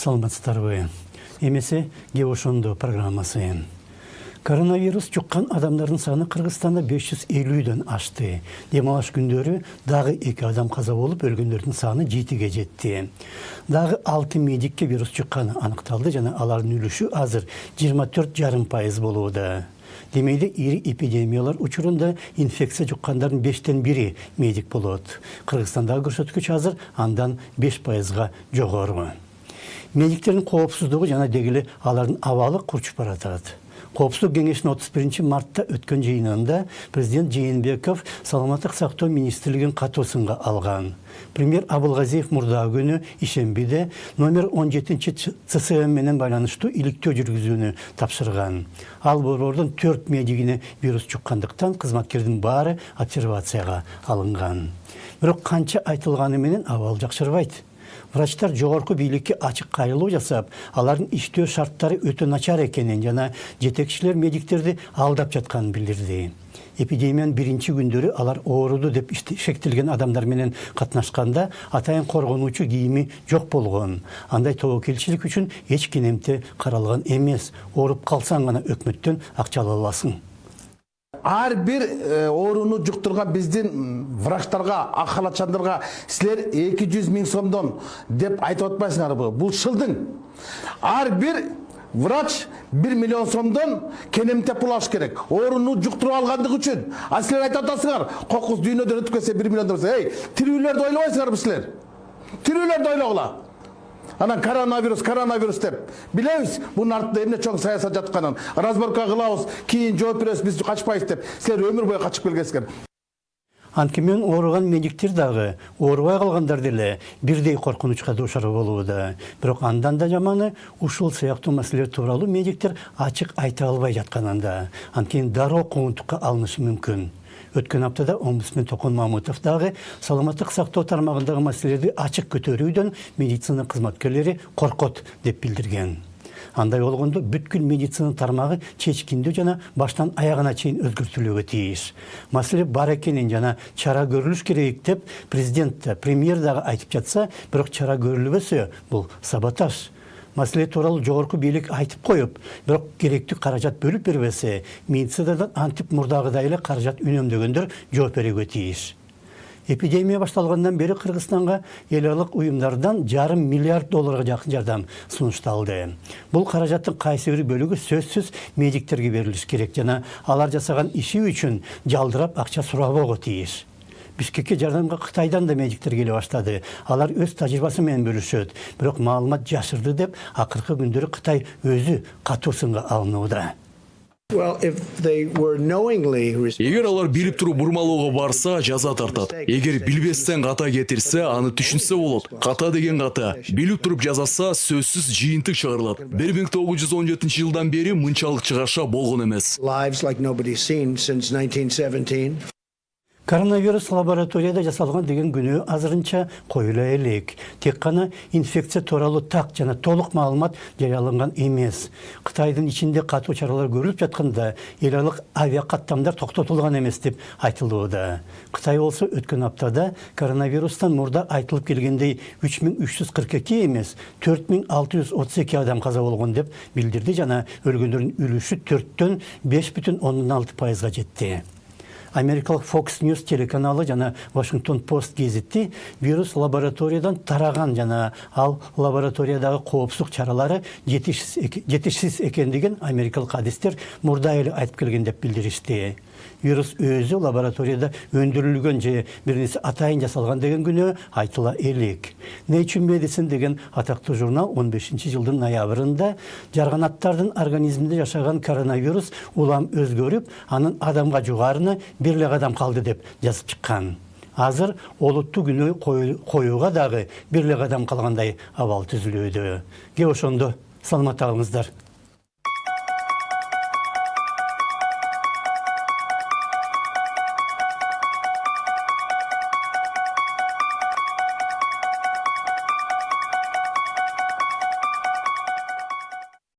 Саламаттык. Эмесе ошондо программасы. Коронавирус жуккан адамдарын саны Кыргызстанда 550дөн ашты. Демалыш күндөрү дагы 2 адам каза болуп, өлгөндөрдүн саны жетиге жетти. Дагы 6 медикке вирус жукканы аныкталды, жана алардын үлүшү азыр 24,5% болууда. Демейде ири эпидемиялар учурунда инфекция жуккандардын 5тен 1 медик болот. Кыргызстандагы көрсөткүч азыр андан 5%га жогору. Медиктердин коопсуздугу жана дегеле алардын абалы курчуп баратат. Коопсуздук кеңешинин 31 мартта өткөн жыйынында президент Жээнбеков Саламаттык сактоо министрлигинин катуусунга алган. Премьер Абылгазиев мурдагы күнү ишембиде номер 17 ЦСМ менен байланыштуу иликтөө жүргүзүүнү тапшырган. Ал борбордун 4 медигине вирус жуккандыктан кызматкердин баары обсервацияга алынган. Бирок канча айтылганы менен абал жакшырбайт. Врачтар жогорку бийликке ачык кайрылуу жасап, алардын иштөө шарттары өтө начар экенин жана жетекчилер медиктерди алдап жатканын билдирди. Эпидемиянын биринчи күндөрү алар ооруду деп шектелген адамдар менен катнашканда атайын коргонуучу кийими жок болгон. Андай тобокелчилик үчүн эч кенемте каралган эмес. Ооруп калсаң гана өкмөттөн акча ала аласың. Ар бир ооруну жуктурган биздин врачтарга, акалачандарга силер 200 000 сомдон деп айтып атпайсыңарбы? Бул шылдың. Ар бир врач 1 миллион сомдон кенемте пул алыш керек. Ооруну жуктуруп алгандык үчүн. А силер айтып атасыңар, кокус дүйнөдөн өтүп кетсе 1 миллион десе, эй, тирүүлөрдү ойлобойсуңарбы силер? Тирүүлөрдү ойлогула. Анан коронавирус деп. Билебиз, бунун артында эмне чоң саясат жатканын. Разборка кылабыз, кийин жооп беребиз, биз качпайбыз деп. Силер өмүр бою качып келгенсиңер. Анткимен ооруган медиктер дагы оорубай калгандар деле бирдей коркунучка дуушар болууда. Бирок андан да жаманы ушул сыяктуу маселелер тууралуу медиктер ачык айта албай жатканында. Анткени дароо коомдукка алынышы мүмкүн. Өткөн аптада омбудсмен Токон Мамутов дагы саламаттык сактоо тармагындагы маселелерди ачык көтөрүүдөн медицина кызматкерлери коркот деп билдирген. Андай болгондо бүткүл медицина тармагы чечкиндүү жана баштан аягына чейин өзгөртүлүүгө тийиш. Маселе бар экенин жана чара көрүлүш керек деп президент да, премьер дагы айтып жатса, бирок чара көрүлбөсө бул саботаж. Маселе тууралуу жогорку бийлик айтып коюп, бирок керектүү каражат бөлүп бербесе, медицинадан антип мурдагыдай эле каражат үнөмдөгөндөр жооп берүүгө тийиш. Эпидемия башталгандан бери Кыргызстанга эл аралык уюмдардан $500 миллиард жакын жардам сунушталды. Бул каражаттын кайсы бир бөлүгү сөзсүз медиктерге берилиш керек жана алар жасаган иши үчүн жалдырап акча сурабоого тийиш. Бишкекке жардамга Кытайдан да медиктер келе баштады. Алар өз тажрыйбасы менен бөлүшөт. Бирок маалымат жашырды деп акыркы күндөрү Кытай өзү катуусунга алынууда. Эгер алар билип туруп бурмалоого барса, жаза тартат. Эгер билбестен ката кетирсе, аны түшүнсө болот. Ката деген ката. Билип туруп жазаса, сөзсүз жыйынтык чыгарылат. 1917 жылдан бери мынчалык чыгаша болгон эмес. Коронавирус лабораторияда жасалган деген күнөө азырынча коюла элек. Тек гана инфекция тууралуу так жана толук маалымат жарыяланган эмес. Кытайдын ичинде катуу чаралар көрүлүп жатканда, эл аралык авиакаттамдар токтотулган эмес деп айтылууда. Кытай болсо өткөн аптада коронавирустан мурда айтылып келгендей 3342 эмес, 4632 адам каза болгон деп билдирди жана өлгөндөрдүн үлүшү 4төн 5,6%га жетти. Америкалык Fox News телеканалы жана Washington Post гезити вирус лабораториядан тараган жана ал лабораториядагы коопсуздук чаралары жетишсиз экендигин америкалык адистер мурда эле айтып келген деп билдиришти. Вирус өзү лабораторияда өндүрүлгөн же бир нерсе атайын жасалган деген күнөө айтыла элек. Nature Medicine деген атактуу журнал 15 жылдын ноябрында жарганаттардын организминде жашаган коронавирус улам өзгөрүп, анын адамга жугарына бирлик адам калды деп жазып чыккан. Азыр олуттуу күнөө коюуга дагы бирлик адам калгандай абал түзүлүүдө. Ошондо саламатта калыңыздар.